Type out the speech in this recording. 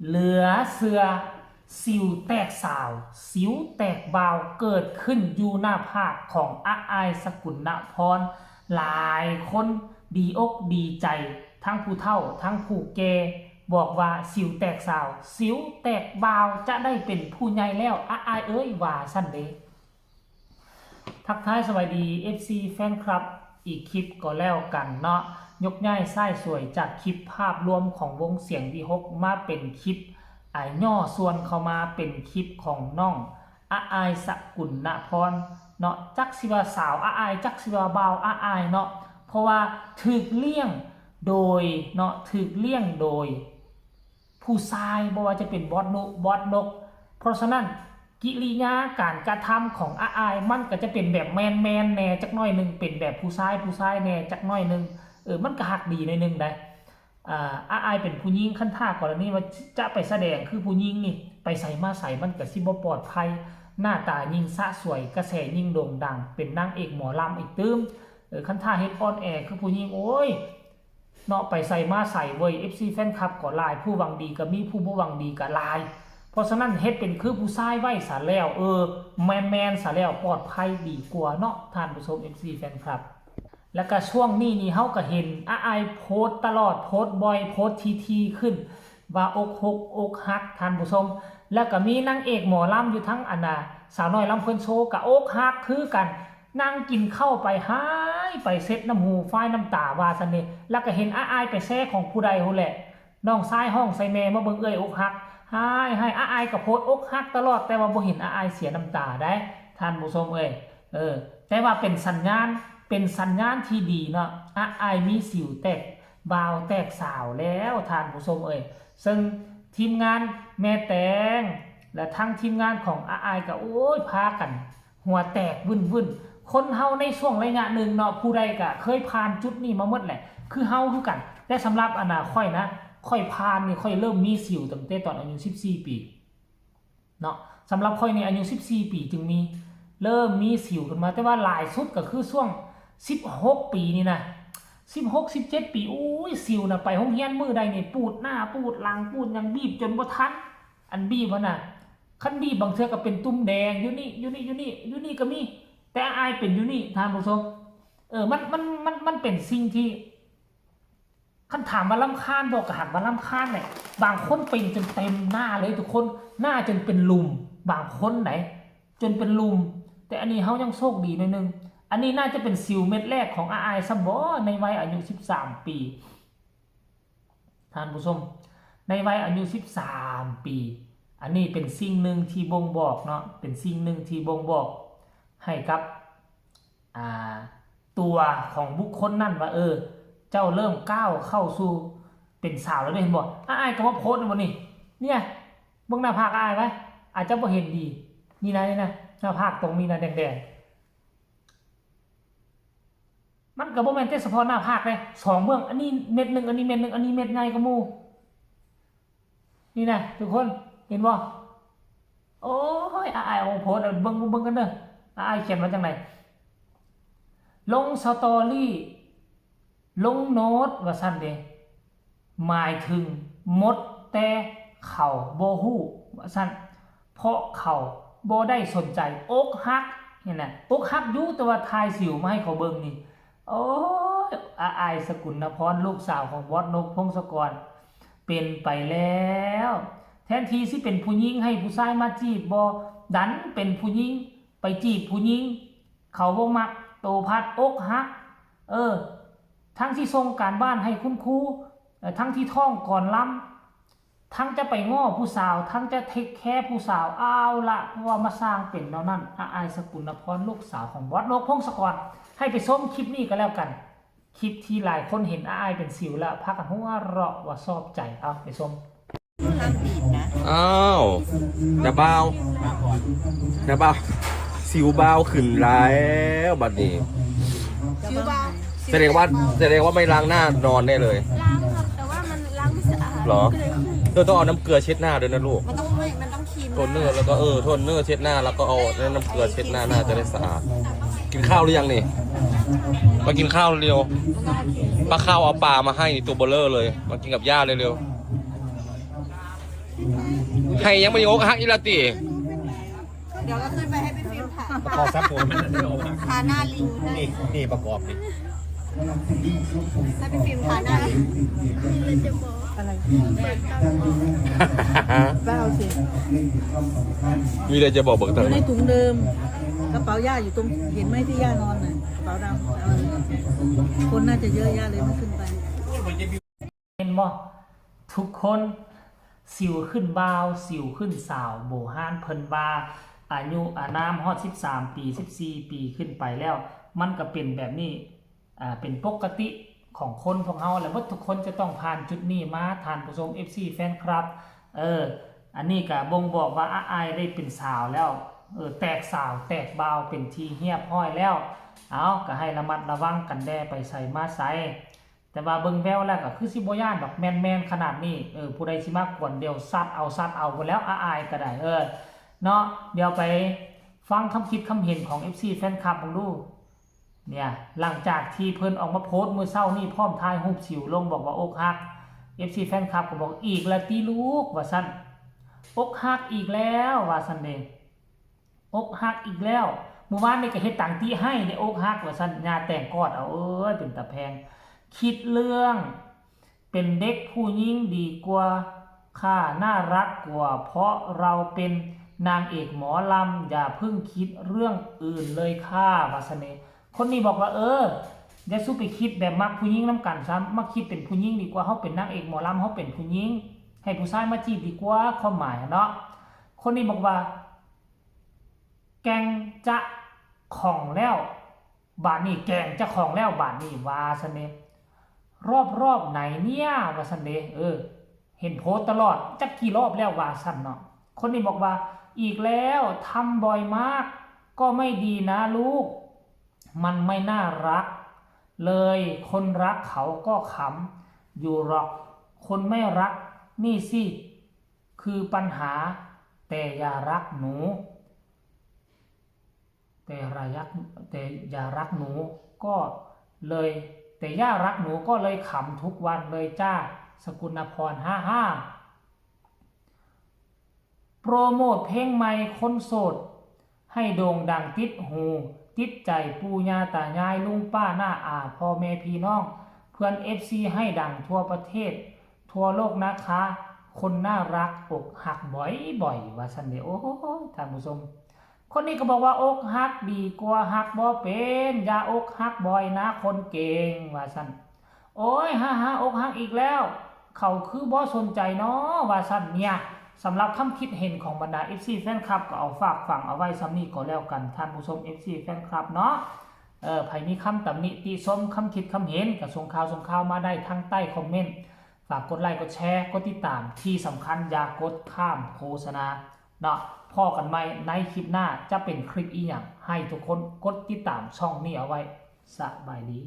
เหลือเสือสิวแตกสาวสิวแตกบาวเกิดขึ้นอยู่หน้าผากของอาอายสกุลณพรหลายคนดีอกดีใจทั้งผู้เฒ่าทั้งผู้แก่บอกว่าสิวแตกสาวสิวแตกบาวจะได้เป็นผู้ใหญ่แล้วอาอายเอ้ยว่าสั่นเด้ทักทายสวัสดี FC แฟนคลับอีกคลิปก็แล้วกันเนาะยกย้ายไส้สวยจากคลิปภาพรวมของวงเสียงดีฮกมาเป็นคลิปย่อส่วนเข้ามาเป็นคลิปของน้องอาอายสกุลณพรเนาะจักสิว่าสาวอาอายจักสิว่าบ่าวอาอายเนาะเพราะว่าถูกเลี้ยงโดยเนาะถูกเลี้ยงโดยผู้ชายบ่ว่าจะเป็นบอสนกเพราะฉะนั้นกิริยาการกระทำของอาอายมันก็จะเป็นแบบแมนแน่จักหน่อยนึงเป็นแบบผู้ชายแน่จักหน่อยนึงมันก็หักดีหน่อยนึงได้อาอายเป็นผู้หญิงขั้นท่ากรณีว่าจะไปแสดงคือผู้หญิงนี่ไปใส่มาใส่มันก็สิบ่ปลอดภัยหน้าตายิ่งสะสวยกระแสยิ่งโด่งดังเป็นนางเอกหมอลำอีกตื้มขั้นท่าเฮ็ดออนแอร์คือผู้หญิงโอ้ยเนาะไปใส่มาใส่เว้ย FC แฟนคลับก็หลายผู้หวังดีก็มีผู้บ่หวังดีก็หลายเพราะฉะนั้นเฮ็ดเป็นคือผู้ชายไว้ซะแล้วแมนซะแล้วปลอดภัยดีกว่าเนาะท่านผู้ชม FC แฟนคลับแล้วก็ช่วงนี้นี่เฮาก็เห็นอาอายโพสตลอดโพสบ่อยโพสทีขึ้นว่าอกหักท่านผู้ชมแล้วก็มีนางเอกหมอลำอยู่ทั้งสาวน้อยลำเพิ่นโชว์กับอกหักคือกันนั่งกินข้าวไปหายไปเซ็ตน้ำหูฝ้ายน้ำตาว่าซั่นนี่แล้วก็เห็นอาอายไปแซ่ของผู้ใดฮู้แหละน้องชายห้องใส่แม่มาเบิ่งอกหักให้อาอายก็โพสอกหักตลอดแต่ว่าบ่เห็นอาอายเสียน้ำตาได้ท่านผู้ชมแต่ว่าเป็นสัญญาณที่ดีเนาะอาอายมีสิวแตกบาวแตกสาวแล้วท่านผู้ชมซึ่งทีมงานแม่แตงและทั้งทีมงานของอาอายก็โอ้ยพากันหัวแตกวุ่นคนเฮาในช่วงระยะหนึ่งเนาะผู้ใดก็เคยผ่านจุดนี้มาหมดแหละคือเฮาคือกันแต่สำหรับค่อยผ่านนี่ค่อยเริ่มมีสิวตั้งแต่ตอนอายุ14ปีเนาะสำหรับค่อยในอายุ14ปีจึงมีเริ่มมีสิวขึ้นมาแต่ว่าหลายสุดก็คือช่วง16ปีนี่นะ16-17ปีอุ้ยสิวนะไปโรงเรียนมื้อใดนี่ปูดหน้าปูดหลังปูดยังบีบจนบ่ทันอันบีบน่ะคันบีบบางเทื่อก็เป็นตุ่มแดงอยู่นี่ก็มีแต่อายเป็นอยู่นี่ท่านผู้ชมมันเป็นสิ่งที่คันถามว่ารำคาญบอกก็หันว่ารำคาญเนี่ยบางคนเป็นจนเต็มหน้าเลยทุกคนหน้าจนเป็นลุมบางคนไหนจนเป็นลุมแต่อันนี้เฮายังโชคดีหน่อยนึงอันนี้น่าจะเป็นสิวเม็ดแรกของอาอายซัมบอในวัยอายุ13ปีท่านผู้ชมในวัยอายุ13ปีอันนี้เป็นสิ่งหนึ่งที่บ่งบอกเนาะเป็นสิ่งหนึ่งที่บ่งบอกให้กับตัวของบุคคลนั่นว่าเจ้าเริ่มก้าวเข้าสู่เป็นสาวแล้วได้เห็นบ่อาอายก็มาโพสต์บ่นี่เนี่ยเบิ่งหน้าผากอาอายไว้อาจจะบ่เห็นดีนี่นะหน้าผากตรงนี้นะแดงมันก็บ่แม่นแต่เฉพาะหน้าผากเลย2เบื้องอันนี้เม็ดนึงอันนี้เม็ดนึงอันนี้เม็ดใหญ่กว่าหมู่นี่นะทุกคนเห็นบ่โอ้ยอาอายเอาโพสต์เบิ่งกันเด้ออาอายเขียนมาจังได๋ลงสตอรี่ลงโน้ตว่าซั่นเด้หมายถึงมดแต่เขาบ่ฮู้ว่าซั่นเพราะเขาบ่ได้สนใจอกหักเห็นน่ะอกหักอยู่แต่ว่าทายสิวมาให้เขาเบิ่งนี่โอ้ยอาอายสกุลนพรลูกสาวของบอสนกพงศกรเป็นไปแล้วแทนที่สิเป็นผู้หญิงให้ผู้ชายมาจีบบ่ดันเป็นผู้หญิงไปจีบผู้หญิงเขาบ่มักโตพัดอกหักทั้งที่ส่งการบ้านให้คุณครูทั้งที่ท่องก่อนล้ำทั้งจะไปง้อผู้สาวทั้งจะเทคแคร์ผู้สาวเอาละว่ามาสร้างเป็นแนวนั้นอาอายสกุลนพรลูกสาวของบอสนกพงศกรให้ไปชมคลิปนี้ก็แล้วกันคลิปที่หลายคนเห็นอาอายเป็นสิวแล้วพากันหัวเราะว่าชอบใจเอาไปชมห้ามบีบนะอ้าวจะเบาสิวเบาขึ้นแล้วบัดนี้สิวเบาแสดงว่าไม่ล้างหน้านอนได้เลยล้างครับแต่ว่ามันล้างไม่สะอาดหรอต้องเอาน้ำเกลือเช็ดหน้าด้วยนะลูกมันต้องครีมโทนเนอร์แล้วก็โทนเนอร์เช็ดหน้าแล้วก็เอาน้ำเกลือเช็ดหน้าจะได้สะอาดกินข้าวหรือยังนี่มากินข้าวเร็วป้าข้าวเอาปลามาให้ตัวเบลเลอร์เลยมากินกับย่าเร็ว ให้ยังไม่ได้อกหักอีลาติ เดี๋ยวก็ขึ้นไปให้พี่ฟิล์มถ่าย ประกอบซับผม ทาหน้าลิงให้ นี่ประกอบดิ ให้พี่ฟิล์มทาหน้าลิง อะไรเปล่าสิ มีอะไรจะบอกเบิก อ เติม ยู่ในถุงเดิมกระเป๋าย่าอยู่ตรงเห็นไหมที่ย่านอนน่ะกระเป๋าดำคนน่าจะเยอะย่าเลยไม่ขึ้นไป เห็นบ่ทุกคนสิวขึ้นบ่าวสิวขึ้นสาวโบฮานเพิ่นว่าอายุอานามฮอด13 ปี14 ปีขึ้นไปแล้ว มันก็เป็นแบบนี้เป็นปกติของคนของเฮาแล้วว่าทุกคนจะต้องผ่านจุดนี้มาทานผู้ชม FC แฟนคลับอันนี้ก็บ่งบอกว่าอายได้เป็นสาวแล้วแตกสาวแตกบ่าวเป็นทีเรียบร้อยแล้วเอาก็ให้ระมัดระวังกันแด่ไปใส่มาใส่แต่ว่าเบิ่งแววแล้วก็คือสิบ่ย่านดอกแม่นๆขนาดนี้ผู้ใดสิมากวนเดียวซัดเอาไปแล้วอายก็ได้เนาะเดี๋ยวไปฟังคำคิดคำเห็นของ FC แฟนคลับของดูเนี่ยหลังจากที่เพิ่นออกมาโพสต์มื้อเช้านี่พร้อมถ่ายรูปสิวลงบอกว่าอกหัก FC แฟนคลับก็บอกอีกแล้วติลูกว่าซั่นอกหักอีกแล้วว่าซั่นเด้อกหักอีกแล้วเมื่อวานนี่ก็เฮ็ดตังตีให้ในอกหักว่าซั่นญาแต่งกอดเอาเป็นตาแพงคิดเรื่องเป็นเด็กผู้หญิงดีกว่าค่าน่ารักกว่าเพราะเราเป็นนางเอกหมอลำอย่าเพิ่งคิดเรื่องอื่นเลยค่ะว่าซั่นเด้คนนี้บอกว่าอย่าสู้ไปคิดแบบมักผู้หญิงนำกันซ้ำมักคิดเป็นผู้หญิงดีกว่าเฮาเป็นนางเอกหมอลำเฮาเป็นผู้หญิงให้ผู้ชายมาจีบดีกว่าความหมายเนาะคนนี้บอกว่าแกงจะของแล้วบาดนี้แกงจะของแล้วบาดนี้ว่าซั่นเด้รอบไหนเนี่ยว่าซั่นเด้เห็นโพสต์ตลอดจักกี่รอบแล้วว่าซั่นเนาะคนนี้บอกว่าอีกแล้วทำบ่อยมากก็ไม่ดีนะลูกมันไม่น่ารักเลยคนรักเขาก็ขำอยู่หรอกคนไม่รักนี่สิคือปัญหาแต่อย่ารักหนูแต่อย่ารักหนูก็เลยแต่ย่ารักหนูก็เลยขำทุกวันเลยจ้าสกุลพร55โปรโมทเพลงใหม่คนโสดให้โด่งดังติดหูติดใจปู่ย่าตายายลุงป้าน้าอาพ่อแม่พี่น้องเพื่อน FC ให้ดังทั่วประเทศทั่วโลกนะคะคนน่ารักอกหักบ่อยๆว่าซั่นเด้โอ้โหท่านผู้ชมคนนี้ก็บอกว่าอกหักดีกว่าหักบ่เป็นอย่าอกหักบ่อยนะคนเก่งว่าซั่นโอ้ยอกหักอีกแล้วเขาคือบ่สนใจเนาะว่าซั่นเนี่ยสำหรับคำคิดเห็นของบรรดา FC แฟนคลับก็เอาฝากฝังเอาไว้ซ้ำนี้ก็แล้วกันท่านผู้ชม FC แฟนคลับเนาะใครมีคำตำหนิติชมคำคิดคำเห็นก็ส่งข่าวมาได้ทางใต้คอมเมนต์ฝากกดไลค์กดแชร์กดติดตามที่สำคัญอย่ากดข้ามโฆษณาเนาะพอกันใหม่ในคลิปหน้าจะเป็นคลิปอีหยังให้ทุกคนกดติดตามช่องนี้เอาไว้สบายดี